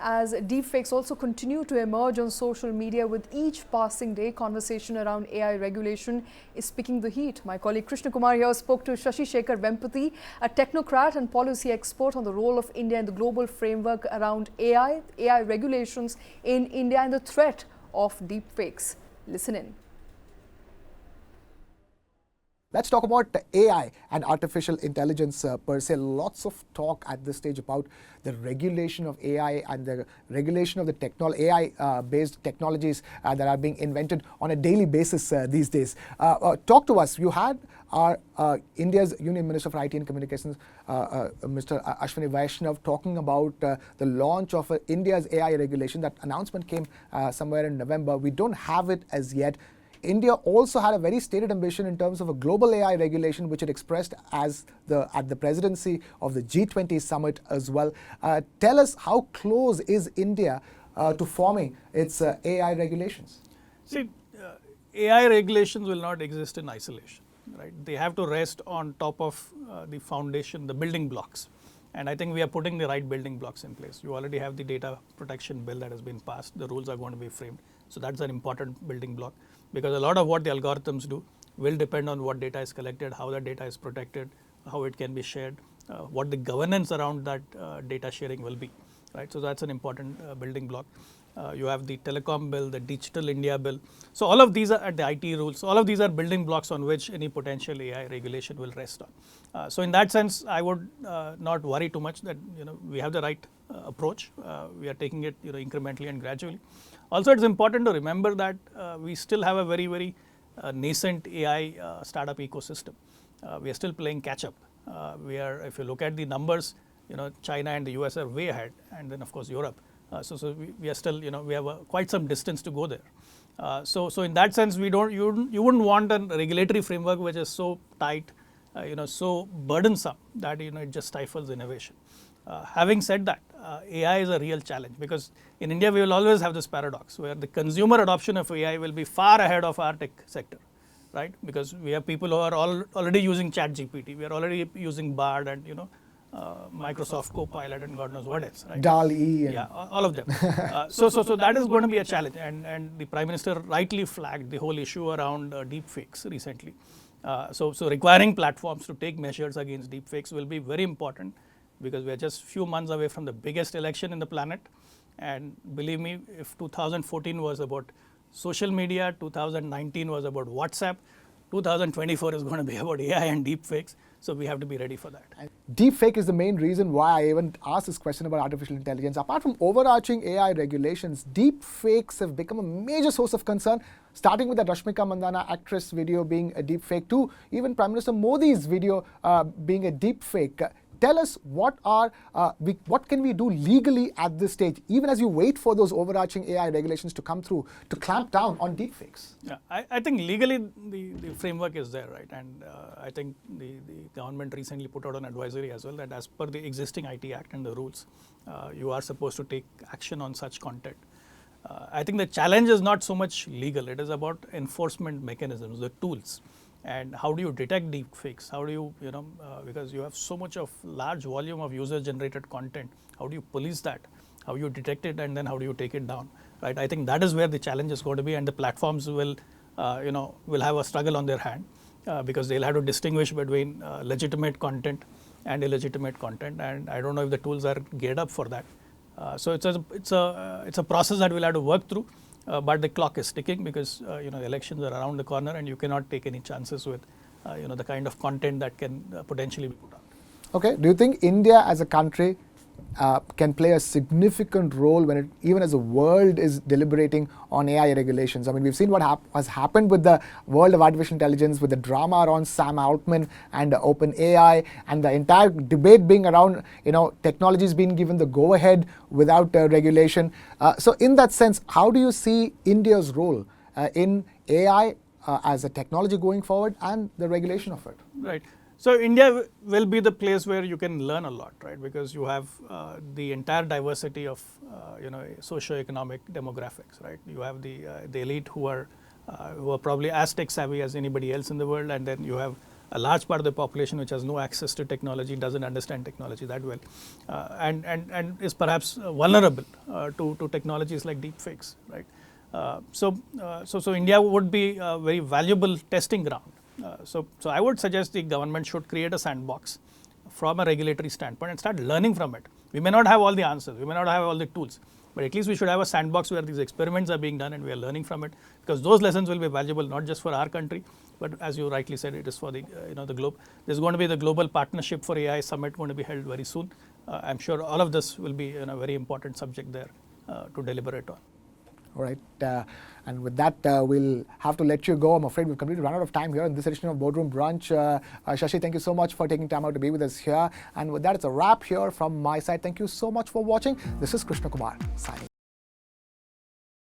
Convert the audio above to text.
as deepfakes also continue to emerge on social media with each passing day. Conversation around AI regulation is picking the heat. My colleague Krishnakumar here spoke to Shashi Shekhar Vempati, a technocrat and policy expert on the role of India in the global framework around AI regulations in India and the threat of deepfakes. Listen in. Let's talk about AI and artificial intelligence per se. Lots of talk at this stage about the regulation of AI and the regulation of the AI-based technologies that are being invented on a daily basis these days. Talk to us. You had our India's Union Minister for IT and Communications, Mr. Ashwini Vaishnav, talking about the launch of India's AI regulation. That announcement came somewhere in November. We don't have it as yet. India also had a very stated ambition in terms of a global AI regulation, which it expressed at the presidency of the G20 summit as well. Tell us, how close is India to forming its AI regulations? See, AI regulations will not exist in isolation, right? They have to rest on top of the foundation, the building blocks. And I think we are putting the right building blocks in place. You already have the data protection bill that has been passed. The rules are going to be framed. So that's an important building block, because a lot of what the algorithms do will depend on what data is collected, how that data is protected, how it can be shared, what the governance around that data sharing will be, right? So that's an important building block. You have the telecom bill, the digital India bill. So all of these are at the IT rules. All of these are building blocks on which any potential AI regulation will rest on. So in that sense, I would not worry too much that we have the right approach. We are taking it incrementally and gradually. Also, it's important to remember that we still have a very, very nascent AI startup ecosystem. We are still playing catch up. If you look at the numbers, China and the US are way ahead, and then of course Europe. So we are still, we have quite some distance to go there. So in that sense, you wouldn't want a regulatory framework which is so tight, so burdensome that it just stifles innovation. Having said that, AI is a real challenge, because in India we will always have this paradox where the consumer adoption of AI will be far ahead of our tech sector, right? Because we have people who are already using ChatGPT, we are already using Bard and Microsoft Copilot and God knows what else, right? DALL-E. Yeah, all of them. So that is going to be a challenge, and the Prime Minister rightly flagged the whole issue around deepfakes recently. So requiring platforms to take measures against deepfakes will be very important, because we are just few months away from the biggest election in the planet. And believe me, if 2014 was about social media, 2019 was about WhatsApp, 2024 is going to be about AI and deepfakes. So we have to be ready for that. Deepfake is the main reason why I even asked this question about artificial intelligence. Apart from overarching AI regulations, deepfakes have become a major source of concern, starting with the Rashmika Mandanna actress video being a deepfake, to even Prime Minister Modi's video being a deepfake. Tell us, what can we do legally at this stage, even as you wait for those overarching AI regulations to come through to clamp down on deepfakes? Yeah, I think legally the framework is there, right? And I think the government recently put out an advisory as well that as per the existing IT Act and the rules, you are supposed to take action on such content. I think the challenge is not so much legal, it is about enforcement mechanisms, the tools. And how do you detect deepfakes? How do you, because you have so much of large volume of user-generated content, how do you police that? How you detect it, and then how do you take it down, right? I think that is where the challenge is going to be, and the platforms will have a struggle on their hand, because they'll have to distinguish between legitimate content and illegitimate content, and I don't know if the tools are geared up for that. So it's a process that we'll have to work through. But the clock is ticking, because the elections are around the corner, and you cannot take any chances with the kind of content that can potentially be put out. Okay, do you think India as a country can play a significant role when even as the world is deliberating on AI regulations? I mean, we've seen what has happened with the world of artificial intelligence, with the drama around Sam Altman and the OpenAI, and the entire debate being around technologies being given the go-ahead without regulation. So in that sense, how do you see India's role in AI as a technology going forward and the regulation of it? Right. So India will be the place where you can learn a lot, right? Because you have the entire diversity of socio-economic demographics, right? You have the elite who are probably as tech savvy as anybody else in the world, and then you have a large part of the population which has no access to technology, doesn't understand technology that well, and is perhaps vulnerable to technologies like deepfakes, right? So India would be a very valuable testing ground. So I would suggest the government should create a sandbox from a regulatory standpoint and start learning from it. We may not have all the answers, we may not have all the tools, but at least we should have a sandbox where these experiments are being done and we are learning from it, because those lessons will be valuable not just for our country, but as you rightly said, it is for the the globe. There's going to be the Global Partnership for AI Summit going to be held very soon. I'm sure all of this will be a very important subject there to deliberate on. All right, and with that, we'll have to let you go. I'm afraid we've completely run out of time here in this edition of Boardroom Brunch. Shashi, thank you so much for taking time out to be with us here. And with that, it's a wrap here from my side. Thank you so much for watching. This is Krishnakumar signing.